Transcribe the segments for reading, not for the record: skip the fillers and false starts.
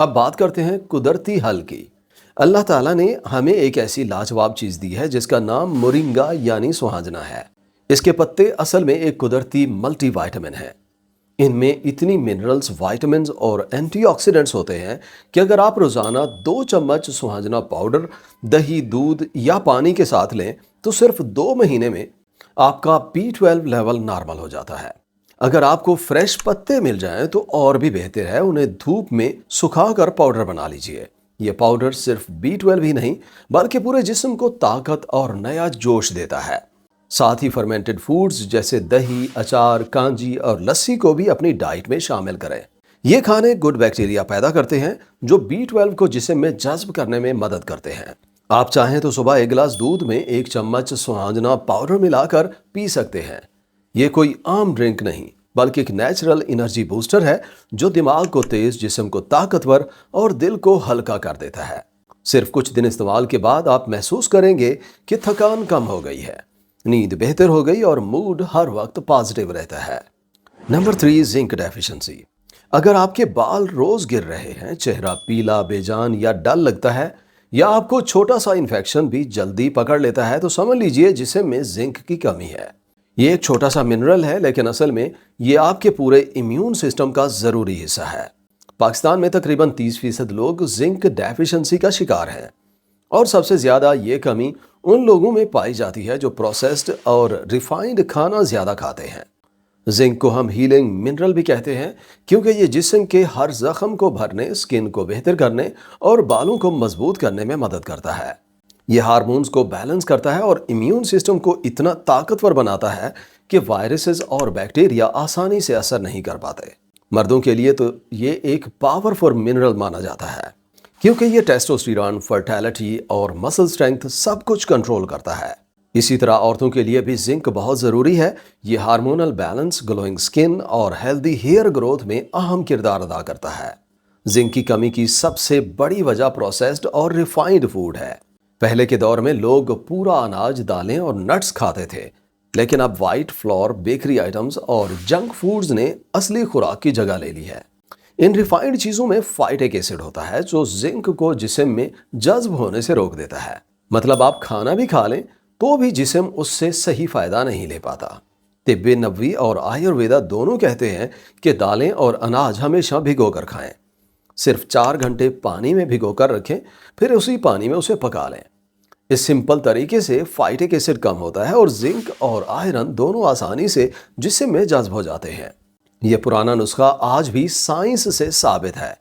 اب بات کرتے ہیں قدرتی حل کی۔ اللہ تعالیٰ نے ہمیں ایک ایسی لاجواب چیز دی ہے جس کا نام مورنگا یعنی سوہانجنا ہے۔ اس کے پتے اصل میں ایک قدرتی ملٹی وائٹامن ہے۔ ان میں اتنی منرلز، وائٹامنز اور اینٹی آکسیڈنٹس ہوتے ہیں کہ اگر آپ روزانہ 2 چمچ سوہانجنا پاؤڈر دہی، دودھ یا پانی کے ساتھ لیں تو صرف 2 مہینے میں آپ کا B12 لیول نارمل ہو جاتا ہے۔ اگر آپ کو فریش پتے مل جائیں تو اور بھی بہتر ہے، انہیں دھوپ میں سکھا کر پاؤڈر بنا لیجئے۔ یہ پاؤڈر صرف B12 ہی نہیں بلکہ پورے جسم کو طاقت اور نیا جوش دیتا ہے۔ ساتھ ہی فرمنٹڈ فوڈز جیسے دہی، اچار، کانجی اور لسی کو بھی اپنی ڈائٹ میں شامل کریں۔ یہ کھانے گڈ بیکٹیریا پیدا کرتے ہیں جو B12 کو جسم میں جذب کرنے میں مدد کرتے ہیں۔ آپ چاہیں تو صبح 1 گلاس دودھ میں 1 چمچ سوہانجنا پاؤڈر ملا کر پی سکتے ہیں۔ یہ کوئی عام ڈرنک نہیں بلکہ ایک نیچرل انرجی بوسٹر ہے جو دماغ کو تیز، جسم کو طاقتور اور دل کو ہلکا کر دیتا ہے۔ صرف کچھ دن استعمال کے بعد آپ محسوس کریں گے کہ تھکان کم ہو گئی ہے، نیند بہتر ہو گئی اور موڈ ہر وقت پازیٹیو رہتا ہے۔ Number 3، zinc deficiency. اگر آپ کے بال روز گر رہے ہیں، چہرہ پیلا، بے جان یا ڈل لگتا ہے، یا آپ کو چھوٹا سا انفیکشن بھی جلدی پکڑ لیتا ہے تو سمجھ لیجئے جسم میں زنک کی کمی ہے۔ یہ ایک چھوٹا سا منرل ہے لیکن اصل میں یہ آپ کے پورے امیون سسٹم کا ضروری حصہ ہے۔ پاکستان میں تقریباً 30% لوگ زنک ڈیفیشنسی کا شکار ہیں، اور سب سے زیادہ یہ کمی ان لوگوں میں پائی جاتی ہے جو پروسیسڈ اور ریفائنڈ کھانا زیادہ کھاتے ہیں۔ زنک کو ہم ہیلنگ منرل بھی کہتے ہیں کیونکہ یہ جسم کے ہر زخم کو بھرنے، سکن کو بہتر کرنے اور بالوں کو مضبوط کرنے میں مدد کرتا ہے۔ یہ ہارمونز کو بیلنس کرتا ہے اور امیون سسٹم کو اتنا طاقتور بناتا ہے کہ وائرسز اور بیکٹیریا آسانی سے اثر نہیں کر پاتے۔ مردوں کے لیے تو یہ ایک پاورفل منرل مانا جاتا ہے کیونکہ یہ ٹیسٹوسٹیرون، فرٹیلٹی اور مسل سٹرینگتھ سب کچھ کنٹرول کرتا ہے۔ اسی طرح عورتوں کے لیے بھی زنک بہت ضروری ہے۔ یہ ہارمونل بیلنس، گلوئنگ سکن اور ہیلدی ہیئر گروتھ میں اہم کردار ادا کرتا ہے۔ زنک کی کمی کی سب سے بڑی وجہ پروسیسڈ اور ریفائنڈ فوڈ ہے۔ پہلے کے دور میں لوگ پورا اناج، دالیں اور نٹس کھاتے تھے، لیکن اب وائٹ فلور، بیکری آئٹمز اور جنک فوڈز نے اصلی خوراک کی جگہ لے لی ہے۔ ان ریفائنڈ چیزوں میں فائٹک ایسڈ ہوتا ہے جو زنک کو جسم میں جذب ہونے سے روک دیتا ہے۔ مطلب آپ کھانا بھی کھا لیں تو بھی جسم اس سے صحیح فائدہ نہیں لے پاتا۔ طب نبوی اور آیورویدا دونوں کہتے ہیں کہ دالیں اور اناج ہمیشہ بھگو کر کھائیں۔ صرف 4 گھنٹے پانی میں بھگو کر رکھیں، پھر اسی پانی میں اسے پکا لیں۔ اس سمپل طریقے سے فائٹک ایسڈ کم ہوتا ہے اور زنک اور آئرن دونوں آسانی سے جسم میں جذب ہو جاتے ہیں۔ یہ پرانا نسخہ آج بھی سائنس سے ثابت ہے۔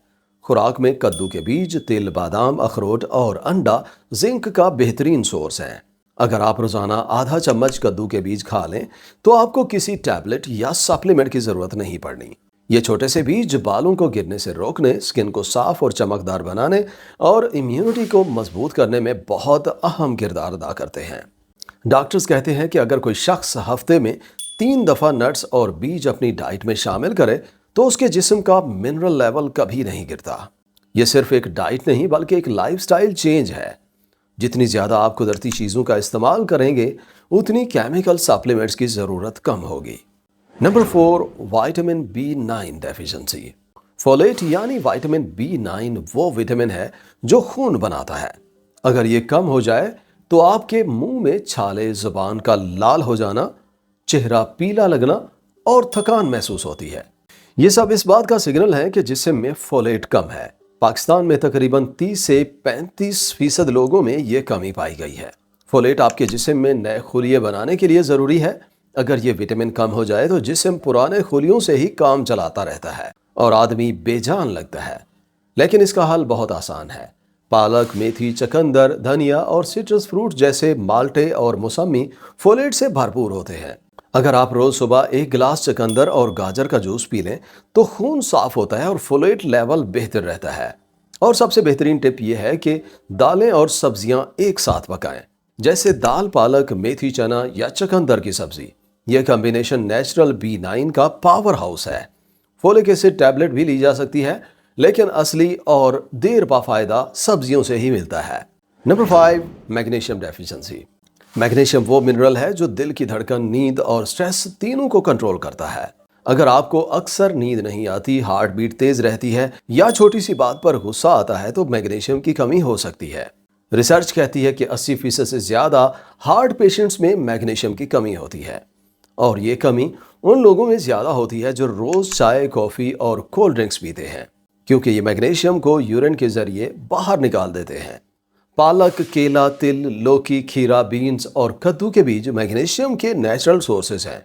خوراک میں کدو کے بیج، تل، بادام، اخروٹ اور انڈا زنک کا بہترین سورس ہیں۔ اگر آپ روزانہ آدھا چمچ کدو کے بیج کھا لیں تو آپ کو کسی ٹیبلٹ یا سپلیمنٹ کی ضرورت نہیں پڑنی۔ یہ چھوٹے سے بیج بالوں کو گرنے سے روکنے، سکن کو صاف اور چمکدار بنانے اور امیونٹی کو مضبوط کرنے میں بہت اہم کردار ادا کرتے ہیں۔ ڈاکٹرز کہتے ہیں کہ اگر کوئی شخص ہفتے میں 3 دفعہ نٹس اور بیج اپنی ڈائٹ میں شامل کرے تو اس کے جسم کا منرل لیول کبھی نہیں گرتا۔ یہ صرف ایک ڈائٹ نہیں بلکہ ایک لائف سٹائل چینج ہے۔ جتنی زیادہ آپ قدرتی چیزوں کا استعمال کریں گے اتنی کیمیکل سپلیمنٹس کی ضرورت کم ہوگی۔ Number 4، vitamin B9 deficiency. فولیٹ یعنی وائٹامن B9 وہ وٹامن ہے جو خون بناتا ہے۔ اگر یہ کم ہو جائے تو آپ کے منہ میں چھالے، زبان کا لال ہو جانا، چہرہ پیلا لگنا اور تھکان محسوس ہوتی ہے۔ یہ سب اس بات کا سگنل ہے کہ جسم میں فولیٹ کم ہے۔ پاکستان میں تقریباً 30 سے 35% لوگوں میں یہ کمی پائی گئی ہے۔ فولیٹ آپ کے جسم میں نئے خلیے بنانے کے لیے ضروری ہے۔ اگر یہ وٹامن کم ہو جائے تو جسم پرانے خلیوں سے ہی کام چلاتا رہتا ہے اور آدمی بے جان لگتا ہے۔ لیکن اس کا حل بہت آسان ہے۔ پالک، میتھی، چقندر، دھنیا اور سٹرس فروٹ جیسے مالٹے اور موسمی فولیٹ سے بھرپور ہوتے ہیں۔ اگر آپ روز صبح 1 گلاس چقندر اور گاجر کا جوس پی لیں تو خون صاف ہوتا ہے اور فولیٹ لیول بہتر رہتا ہے۔ اور سب سے بہترین ٹپ یہ ہے کہ دالیں اور سبزیاں ایک ساتھ پکائیں، جیسے دال، پالک، میتھی، چنا یا چقندر کی سبزی۔ یہ کمبینیشن نیچرل B9 کا پاور ہاؤس ہے۔ فولک ایسڈ ٹیبلٹ بھی لی جا سکتی ہے لیکن اصلی اور دیر پا فائدہ سبزیوں سے ہی ملتا ہے۔ Number 5، magnesium deficiency. میگنیشیم وہ منرل ہے جو دل کی دھڑکن، نیند اور سٹریس تینوں کو کنٹرول کرتا ہے۔ اگر آپ کو اکثر نیند نہیں آتی، ہارٹ بیٹ تیز رہتی ہے یا چھوٹی سی بات پر غصہ آتا ہے تو میگنیشیم کی کمی ہو سکتی ہے۔ ریسرچ کہتی ہے کہ 80% سے زیادہ ہارٹ پیشنٹس میں میگنیشیم کی کمی ہوتی ہے، اور یہ کمی ان لوگوں میں زیادہ ہوتی ہے جو روز چائے، کافی اور کولڈ ڈرنکس پیتے ہیں، کیونکہ یہ میگنیشیم کو یورین کے ذریعے باہر نکال دیتے ہیں۔ پالک، کیلا، تل، لوکی، کھیرا، بینز اور کدو کے بیج میگنیشیم کے نیچرل سورسز ہیں۔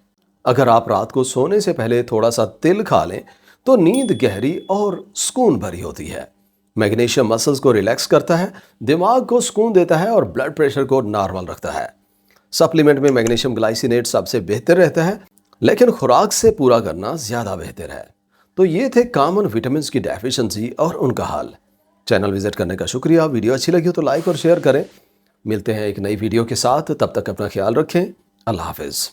اگر آپ رات کو سونے سے پہلے تھوڑا سا تل کھا لیں تو نیند گہری اور سکون بھری ہوتی ہے۔ میگنیشیم مسلز کو ریلیکس کرتا ہے، دماغ کو سکون دیتا ہے اور بلڈ پریشر کو نارمل رکھتا ہے۔ سپلیمنٹ میں میگنیشیم گلائسینیٹ سب سے بہتر رہتا ہے، لیکن خوراک سے پورا کرنا زیادہ بہتر ہے۔ تو یہ تھے کامن وٹامنز کی ڈیفیشنسی اور ان کا حل۔ چینل وزٹ کرنے کا شکریہ۔ ویڈیو اچھی لگی ہو تو لائک اور شیئر کریں۔ ملتے ہیں ایک نئی ویڈیو کے ساتھ، تب تک اپنا خیال رکھیں۔ اللہ حافظ۔